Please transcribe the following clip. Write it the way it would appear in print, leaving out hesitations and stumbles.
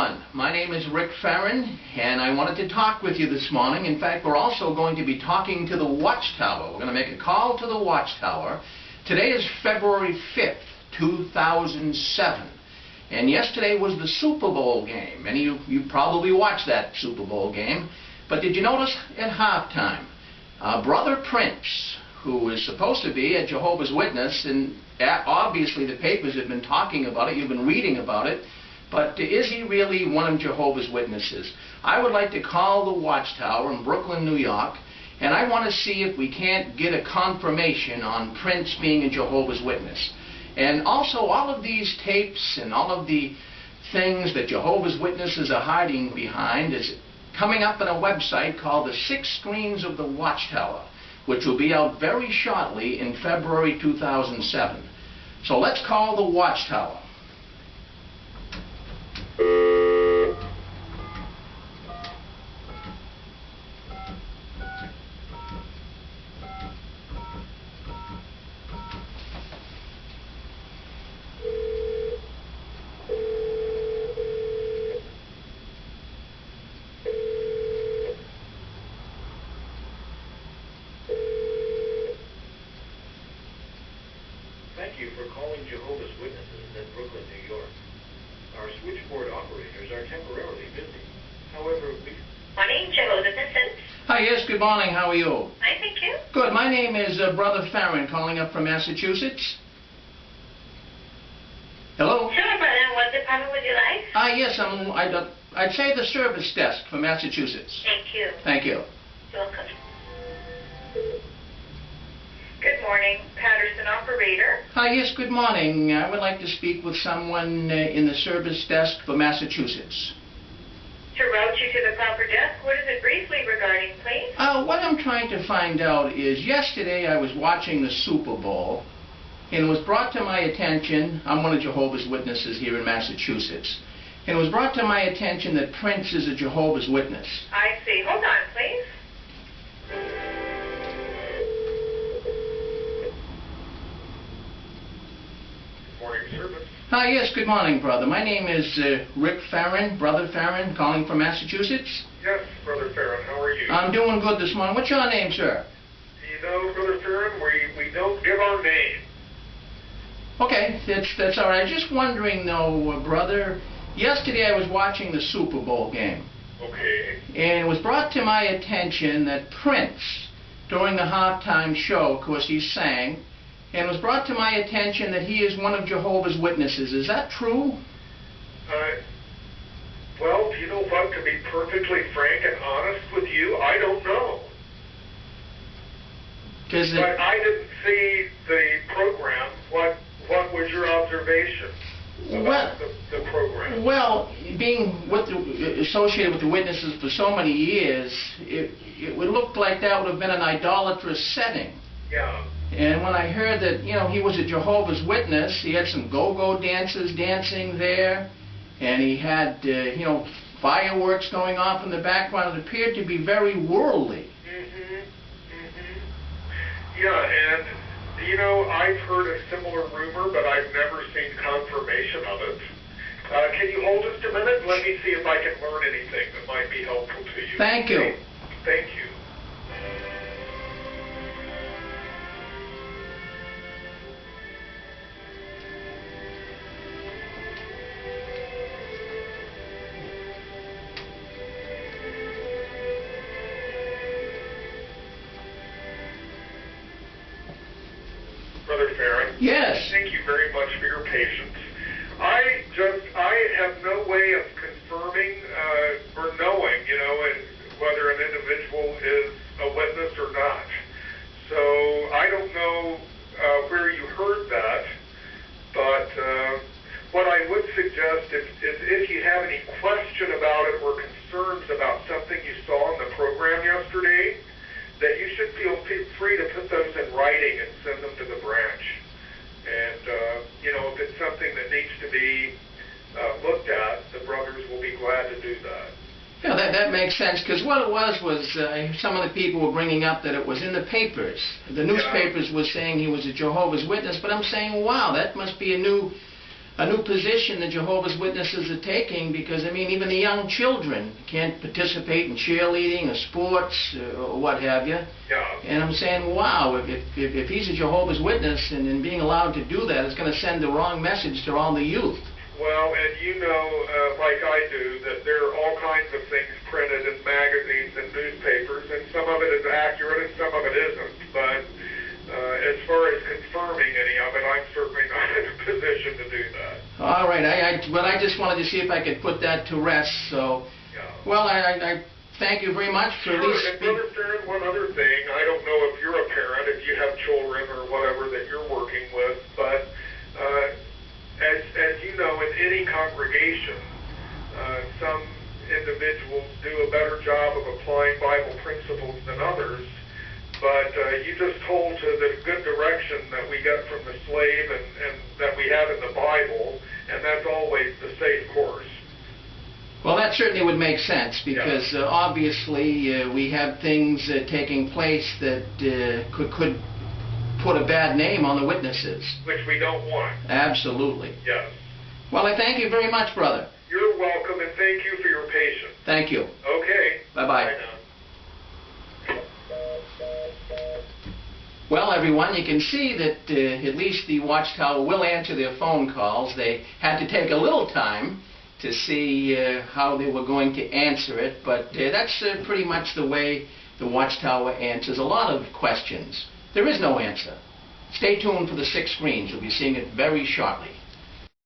everyone. My name is Rick Farron, and I wanted to talk with you this morning. In fact, we're also going to be talking to the Watchtower. We're going to make a call to the Watchtower. Today is February 5th, 2007. And yesterday was the Super Bowl game. Many of you probably watched that Super Bowl game. But did you notice at halftime, Brother Prince, who is supposed to be a Jehovah's Witness, and obviously the papers have been talking about it, you've been reading about it, but is he really one of Jehovah's Witnesses? I would like to call the Watchtower in Brooklyn, New York, and I want to see if we can't get a confirmation on Prince being a Jehovah's Witness. And also all of these tapes and all of the things that Jehovah's Witnesses are hiding behind is coming up on a website called the 6 Screens of the Watchtower, which will be out very shortly in February 2007. So let's call the Watchtower. Thank you for calling Jehovah's Witnesses in Brooklyn, New York. Our switchboard operators are temporarily busy. However, Morning, Jehovah's Witnesses. Hi, yes, good morning. How are you? Hi, thank you. Good. My name is Brother Farron, calling up from Massachusetts. Hello? Sure, brother. What department would you like? Yes, I'd say the service desk for Massachusetts. Thank you. Thank you. You're welcome. Good morning, Patterson operator. Hi, yes, good morning. I would like to speak with someone in the service desk for Massachusetts. To route you to the proper desk, what is it briefly regarding, please? What I'm trying to find out is, yesterday I was watching the Super Bowl, and it was brought to my attention, I'm one of Jehovah's Witnesses here in Massachusetts, and it was brought to my attention that Prince is a Jehovah's Witness. I see. Hold on, please. morning service. Hi, yes, good morning, brother. My name is Rick Farron, Brother Farron, calling from Massachusetts. Yes, Brother Farron, how are you? I'm doing good this morning. What's your name, sir? You know, Brother Farron, we don't give our name. Okay, that's all right. Just wondering, though, brother, yesterday I was watching the Super Bowl game. Okay. And it was brought to my attention that Prince, during the halftime show, of course he sang, and it was brought to my attention that he is one of Jehovah's Witnesses. Is that true? Well, you know what, to be perfectly frank and honest with you, I don't know. But I didn't see the program. What was your observation about the program? Well, being associated with the Witnesses for so many years, it would look like that would have been an idolatrous setting. Yeah. And when I heard that, you know, he was a Jehovah's Witness, he had some go-go dancers dancing there, and he had, you know, fireworks going off in the background. It appeared to be very worldly. Yeah, and, you know, I've heard a similar rumor, but I've never seen confirmation of it. Can you hold just a minute and let me see if I can learn anything that might be helpful to you? Thank you. Thank you. Brother Farron. Yes. Thank you very much for your patience. I have no way of confirming or knowing, you know, whether an individual is a witness or not. So I don't know where you heard that, but what I would suggest is if you have any question about it or concerns about something you saw in the program yesterday, that you should feel free to put those in writing and send them to the branch. And, you know, if it's something that needs to be looked at, the brothers will be glad to do that. Yeah, that makes sense, because what it was some of the people were bringing up that it was in the papers. The newspapers were saying he was a Jehovah's Witness, but I'm saying, wow, that must be a new a new position the Jehovah's Witnesses are taking, because, I mean, even the young children can't participate in cheerleading or sports or what have you. Yeah. And I'm saying, wow, if he's a Jehovah's Witness and being allowed to do that, it's going to send the wrong message to all the youth. Well, and you know, like I do, that there are all kinds of things printed in magazines and newspapers, and some of it is accurate and some of it isn't. But as far as confirming any of it, I'm certainly not in a position to do that. All right, well, I just wanted to see if I could put that to rest. So, Yeah. well, I thank you very much for Sure, at least. and Brother Farron, one other thing, I don't know if you're a parent, if you have children or whatever that you're working with, but as you know, in any congregation, some individuals do a better job of applying Bible principles than others, but you just hold to the good direction that we get from the slave and that we have in the Bible, and that's always the safe course. Well, that certainly would make sense, because obviously we have things taking place that could put a bad name on the witnesses. Which we don't want. Absolutely. Yes. Well, I thank you very much, brother. You're welcome, and thank you for your patience. Thank you. Okay. Bye-bye. Bye now. Well, everyone, you can see that at least the Watchtower will answer their phone calls. They had to take a little time to see how they were going to answer it, but that's pretty much the way the Watchtower answers a lot of questions. There is no answer. Stay tuned for the 6 screens. You'll be seeing it very shortly.